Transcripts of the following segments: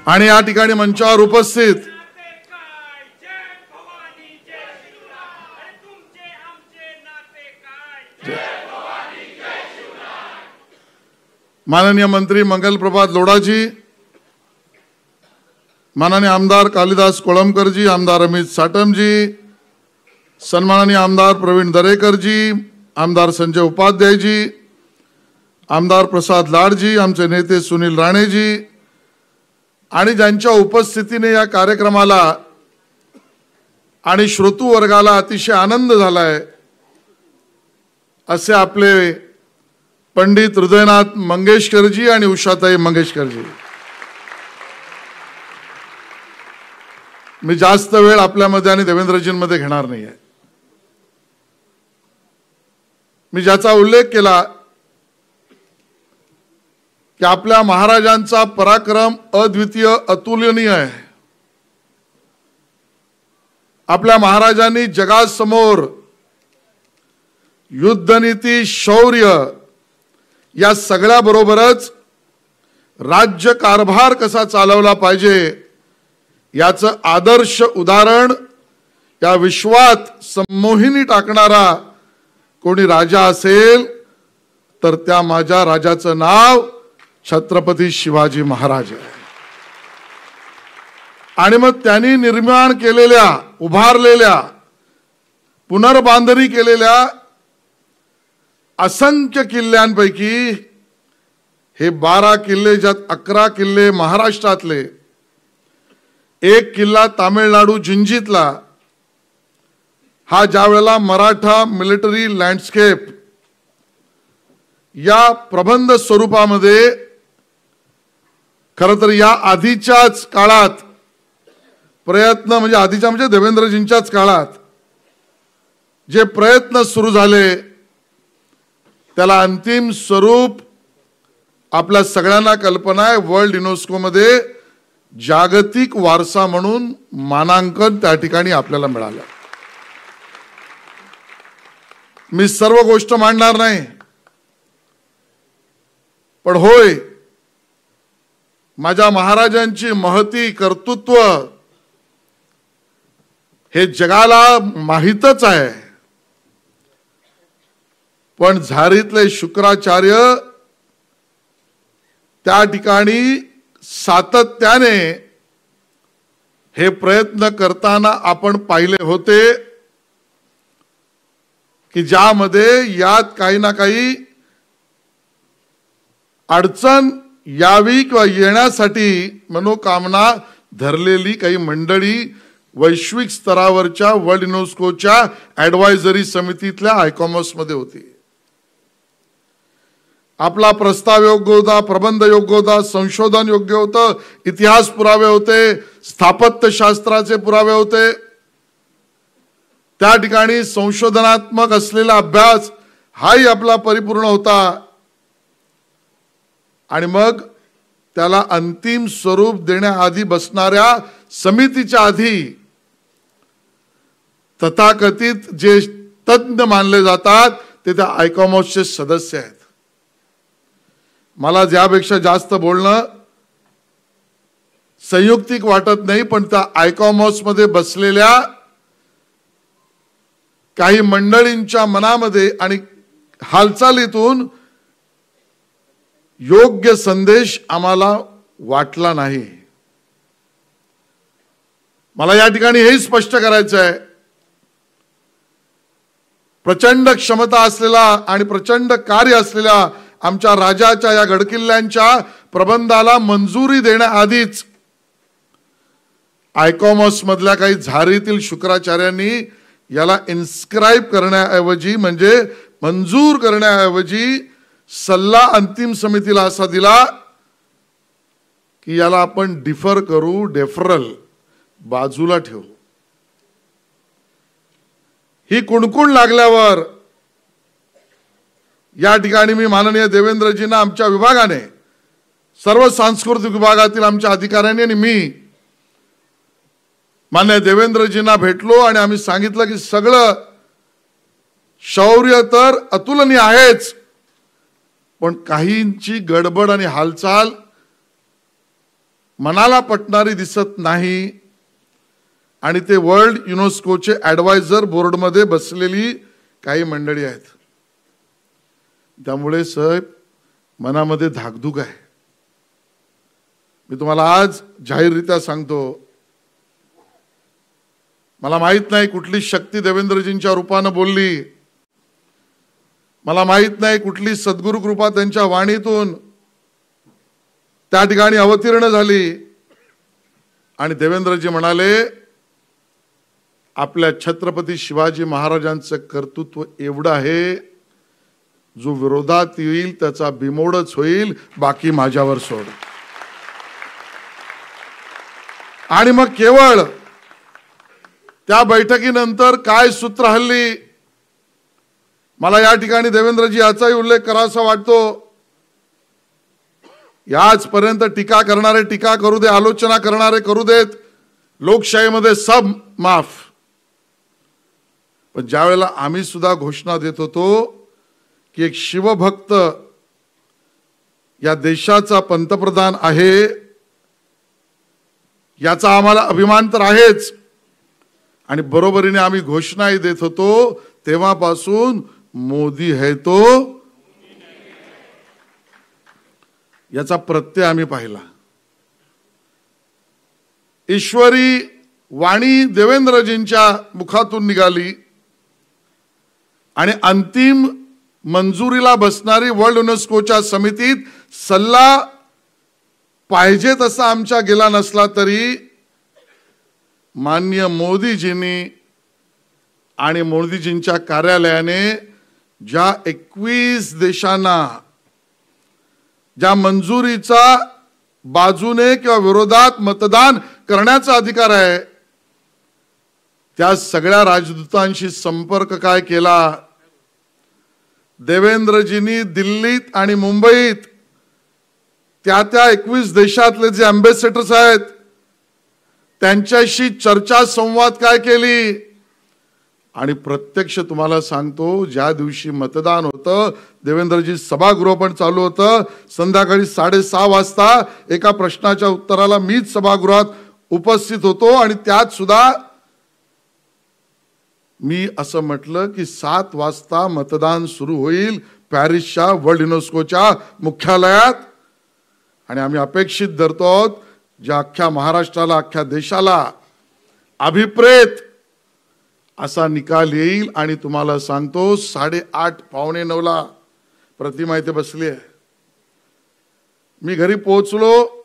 आणि या ठिकाणी मंचावर उपस्थित माननीय मंत्री मंगल प्रभात लोढाजी, माननीय आमदार कालिदास कोळंबकरजी, आमदार अमित साटमजी, सन्माननीय आमदार प्रवीण दरेकरजी, आमदार संजय उपाध्यायजी, आमदार प्रसाद लाडजी, आमचे नेते सुनील राणेजी आणि ज्यांच्या उपस्थितीने या कार्यक्रमाला आणि श्रोतू वर्गाला अतिशय आनंद झालाय असे आपले पंडित हृदयनाथ मंगेशकरजी आणि उषाताई मंगेशकरजी. मी जास्त वेळ आपल्यामध्ये आणि देवेंद्रजींमध्ये घेणार नाहीये. मी ज्याचा उल्लेख केला की आपल्या महाराजांचा पराक्रम अद्वितीय अतुलनीय आहे. आपल्या महाराजांनी जगासमोर युद्धनीती, शौर्य या सगळ्या बरोबरच राज्य कारभार कसा चालवला पाहिजे याचं आदर्श उदाहरण या विश्वात संमोहिनी टाकणारा कोणी राजा असेल तर त्या माझ्या राजाचं नाव छत्रपती शिवाजी महाराज आहे. आणि मग त्यांनी निर्माण केलेल्या, उभारलेल्या, पुनर्बांधणी केलेल्या असंख्य किल्ल्यांपैकी हे 12 किल्ले, ज्यात 11 किल्ले महाराष्ट्रातले, एक किल्ला तामिळनाडू जिंजीतला, हा ज्यावेळेला मराठा मिलिटरी लँडस्केप या प्रबंध स्वरूपामध्ये खरं तर या आधीच्याच काळात प्रयत्न, म्हणजे आधीच्या म्हणजे देवेंद्रजींच्याच काळात जे प्रयत्न सुरू झाले त्याला अंतिम स्वरूप आपल्या सगळ्यांना कल्पना आहे, वर्ल्ड युनेस्को मध्ये जागतिक वारसा म्हणून मानांकन त्या ठिकाणी आपल्याला मिळालं. मी सर्व गोष्ट मांडणार नाही, पण होय, माझ्या महाराजांची महती, कर्तृत्व हे जगाला माहीतच आहे. पण झारीतले शुक्राचार्य त्या ठिकाणी सातत्याने हे प्रयत्न करताना आपण पाहिले होते की ज्यामध्ये यात काही ना काही अडचण यावी किंवा येण्यासाठी मनोकामना धरलेली काही मंडळी वैश्विक स्तरावरच्या वर्ल्ड युनेस्कोच्या ॲडवायझरी समितीतल्या आयकॉमॉस मध्ये होती. आपला प्रस्ताव योग्य होता, प्रबंध योग्य होता, संशोधन योग्य होतं, इतिहास पुरावे होते, स्थापत्यशास्त्राचे पुरावे होते. त्या ठिकाणी संशोधनात्मक असलेला अभ्यास हाही आपला परिपूर्ण होता. आणि मग त्याला अंतिम स्वरूप देण्याआधी बसणाऱ्या समितीच्या आधी तथाकथित जे तज्ञ मानले जातात ते त्या आयकॉमॉसचे सदस्य आहेत. मला यापेक्षा जास्त बोलणं संयुक्तिक वाटत नाही, पण त्या आयकॉमॉस मध्ये बसलेल्या काही मंडळींच्या मनामध्ये आणि हालचालीतून योग्य संदेश आम्हाला वाटला नाही. मला या ठिकाणी हे स्पष्ट करायचं आहे, प्रचंड क्षमता असलेला आणि प्रचंड कार्य असलेल्या आमच्या राजाच्या या गडकिल्ल्यांच्या प्रबंधाला मंजुरी देण्याआधीच आयकॉमॉस मधल्या काही झारीतील शुक्राचार्यांनी याला इन्स्क्राइब करण्याऐवजी, म्हणजे मंजूर करण्याऐवजी सल्ला अंतिम समितीला असा दिला की याला आपण डिफर करू, डेफरल बाजूला ठेवू. ही कुणकुण लागल्यावर या ठिकाणी मी माननीय देवेंद्रजींना, आमच्या विभागाने, सर्व सांस्कृतिक विभागातील आमच्या अधिकाऱ्यांनी आणि मी माननीय देवेंद्रजींना भेटलो आणि आम्ही सांगितलं की सगळं शौर्य तर अतुलनीय आहेच, पण काहींची गडबड आणि हालचाल मनाला पटणारी दिसत नाही आणि ते वर्ल्ड युनेस्कोचे ॲडवायझर बोर्डमध्ये बसलेली काही मंडळी आहेत. त्यामुळे साहेब मनामध्ये धाकधूक आहे. मी तुम्हाला आज जाहीररित्या सांगतो, मला माहित नाही कुठली शक्ती देवेंद्रजींच्या रूपानं बोलली, मला माहित नाही कुठली सद्गुरु कृपा त्यांच्या वाणीतून त्या ठिकाणी अवतीर्ण झाली आणि देवेंद्रजी म्हणाले आपल्या छत्रपती शिवाजी महाराजांचं कर्तृत्व एवढं आहे, जो विरोधात येईल त्याचा बिमोडच होईल, बाकी माझ्यावर सोड. आणि मग केवळ त्या बैठकीनंतर काय सूत्र हल्ली, मला या ठिकाणी देवेंद्रजी याचाही उल्लेख करावासा वाटतो. याचपर्यंत टीका करणारे टीका करू दे, आलोचना करणारे करू देत, लोकशाहीमध्ये सब माफ. पण ज्या वेळेला आम्ही सुद्धा घोषणा देत होतो की एक शिवभक्त या देशाचा पंतप्रधान आहे, याचा आम्हाला अभिमान तर आहेच, आणि बरोबरीने आम्ही घोषणाही देत होतो, तेव्हापासून मोदी है तो याचा प्रत्यय आम्ही पाहिला. ईश्वरी वाणी देवेंद्रजींच्या मुखातून निघाली आणि अंतिम मंजुरीला बसणारी वर्ल्ड युनेस्कोच्या समितीत सल्ला पाहिजे तसा आमच्या गेला नसला तरी माननीय मोदीजींनी आणि मोदीजींच्या कार्यालयाने ज्या 21 देशांना ज्या मंजुरीचा बाजूने किंवा विरोधात मतदान करण्याचा अधिकार आहे, त्या सगळ्या राजदूतांशी संपर्क काय केला. देवेंद्रजींनी दिल्लीत आणि मुंबईत त्या 21 देशातले जे अँबॅसेडर्स आहेत त्यांच्याशी चर्चा संवाद काय केली. आणि प्रत्यक्ष तुम्हाला सांगतो, ज्या दिवशी मतदान होतं, देवेंद्रजी सभागृह पण चालू होतं, संध्याकाळी 6:30 वाजता एका प्रश्नाच्या उत्तराला मीच सभागृहात उपस्थित होतो आणि त्यात सुद्धा मी असं म्हटलं की 7 वाजता मतदान सुरू होईल पॅरिसच्या वर्ल्ड युनेस्कोच्या मुख्यालयात, आणि आम्ही अपेक्षित धरतो आहोत ज्या अख्ख्या महाराष्ट्राला अख्ख्या देशाला अभिप्रेत असा निकाल येईल. आणि तुम्हाला सांगतो 8:30 पावणे 9ला प्रतिमा इथे बसली आहे. मी घरी पोहोचलो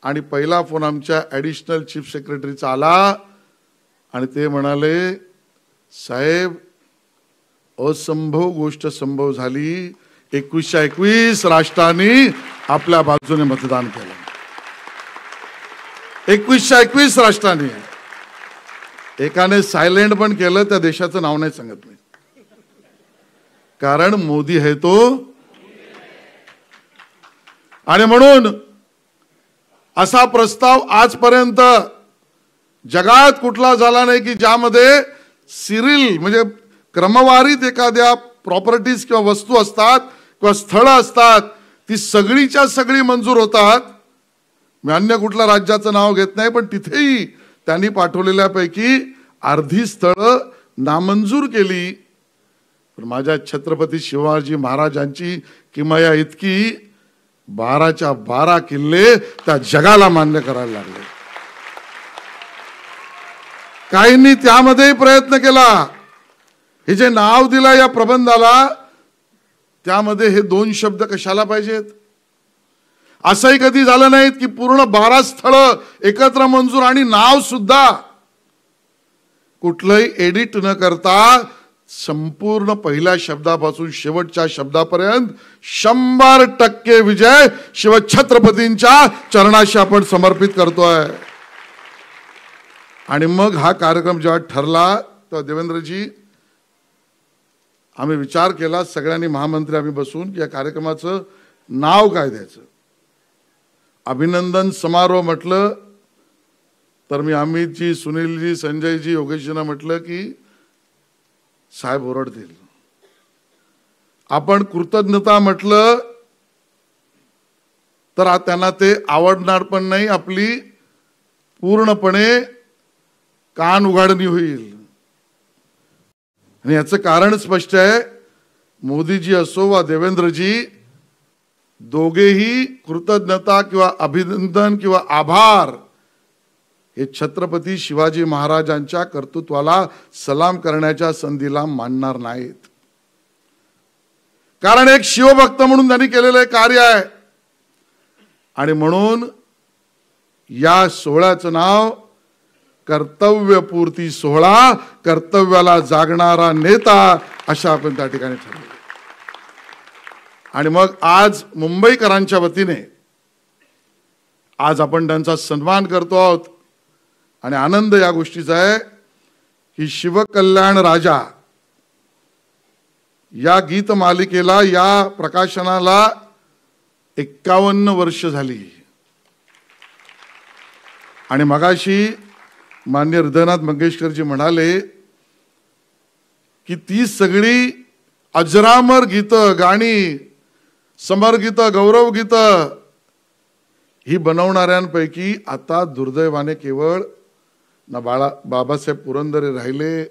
आणि पहिला फोन आमच्या ॲडिशनल चीफ सेक्रेटरीचा आला आणि ते म्हणाले, साहेब असंभव गोष्ट संभव झाली, 21 राष्ट्रांनी आपल्या बाजूने मतदान केलं. 21 राष्ट्रांनी. एकाने सायलेंट पण केलं, त्या देशाचं नाव नाही सांगत मी, कारण मोदी है तो. आणि म्हणून असा प्रस्ताव आजपर्यंत जगात कुठला झाला नाही की ज्यामध्ये सिरिल म्हणजे क्रमवारीत एखाद्या प्रॉपर्टीज किंवा वस्तू असतात किंवा स्थळ असतात, ती सगळीच्या सगळी मंजूर होतात. मी अन्य कुठल्या राज्याचं नाव घेत नाही, पण तिथेही त्यांनी पाठवलेल्यापैकी अर्धी स्थळं नामंजूर केली. पण माझ्या छत्रपती शिवाजी महाराजांची किमया इतकी, 12च्या 12 किल्ले त्या जगाला मान्य करायला लागले. काहींनी त्यामध्ये प्रयत्न केला. हे जे नाव दिलं या प्रबंधाला, त्यामध्ये हे 2 शब्द कशाला पाहिजेत. असंही कधी झालं नाहीत की पूर्ण 12 स्थळं एकत्र मंजूर आणि नाव सुद्धा कुठलंही एडिट न करता संपूर्ण पहिल्या शब्दापासून शेवटच्या शब्दापर्यंत 100% विजय शिवछत्रपतींच्या चरणाशी आपण समर्पित करतोय. आणि मग हा कार्यक्रम जेव्हा ठरला तेव्हा देवेंद्रजी आम्ही विचार केला, सगळ्यांनी महामंत्री आम्ही बसून की या कार्यक्रमाचं नाव काय द्यायचं. अभिनंदन समारोह म्हटलं तर मी अमितजी, सुनीलजी, संजयजी, योगेशजींना म्हटलं की साहेब ओरडतील. आपण कृतज्ञता म्हटलं तर त्यांना ते आवडणार पण नाही, आपली पूर्णपणे कान उघाडणी होईल. आणि याचं कारण स्पष्ट आहे. मोदीजी असो वा देवेंद्रजी, दोघेही कृतज्ञता किंवा अभिनंदन किंवा आभार हे छत्रपती शिवाजी महाराजांच्या कर्तृत्वाला सलाम करण्याच्या संधीला मानणार नाहीत. कारण एक शिवभक्त म्हणून त्यांनी केलेलं कार्य आहे. आणि म्हणून या सोहळ्याचं नाव कर्तव्यपूर्ती सोहळा, कर्तव्याला जागणारा नेता, अशा आपण त्या ठिकाणी ठरवलं. आणि मग आज मुंबईकरांच्या वतीने आज आपण त्यांचा सन्मान करतो आहोत. आणि आनंद या गोष्टीचा आहे की शिवकल्याण राजा या गीत मालिकेला, या प्रकाशनाला 51 वर्ष झाली. आणि मगाशी मान्य हृदयनाथ मंगेशकरजी म्हणाले की ती सगळी अजरामर गीतं, गाणी, समरगीतं, गौरवगीतं ही बनवणाऱ्यांपैकी आता दुर्दैवाने केवळ ना बाबासाहेब पुरंदरे राहिले,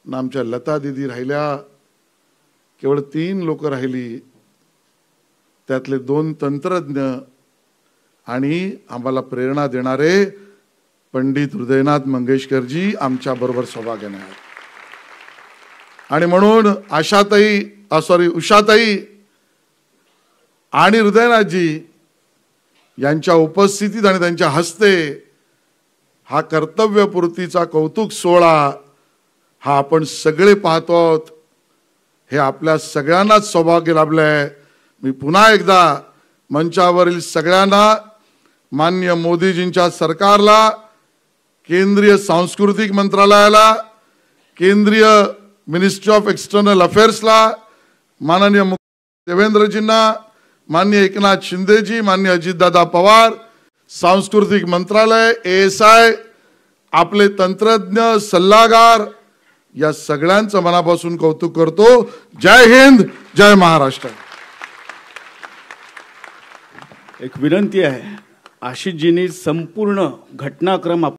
ना आमच्या लता दीदी राहिल्या. केवळ 3 लोक राहिली, त्यातले 2 तंत्रज्ञ आणि आम्हाला प्रेरणा देणारे पंडित हृदयनाथ मंगेशकरजी आमच्या बरोबर सौभाग्याने आहेत. आणि म्हणून उषाताई आणि हृदयनाथजी यांच्या उपस्थितीत आणि त्यांच्या हस्ते हा कर्तव्यपूर्तीचा कौतुक सोहळा हा आपण सगळे पाहतो आहोत. हे आपल्या सगळ्यांनाच सौभाग्य लाभलंय. मी पुन्हा एकदा मंचावरील सगळ्यांना, माननीय मोदीजींच्या सरकारला, केंद्रीय सांस्कृतिक मंत्रालयाला, केंद्रीय मिनिस्ट्री ऑफ एक्सटर्नल अफेअर्सला, माननीय देवेंद्रजींना, माननीय एकनाथ शिंदेजी, माननीय अजितदादा पवार, सांस्कृतिक मंत्रालय, ASI, आपले तंत्रज्ञ, सल्लागार, या सगळ्यांचं मनापासून कौतुक करतो. जय हिंद, जय महाराष्ट्र. एक विनंती आहे, आशिषजींनी संपूर्ण घटनाक्रम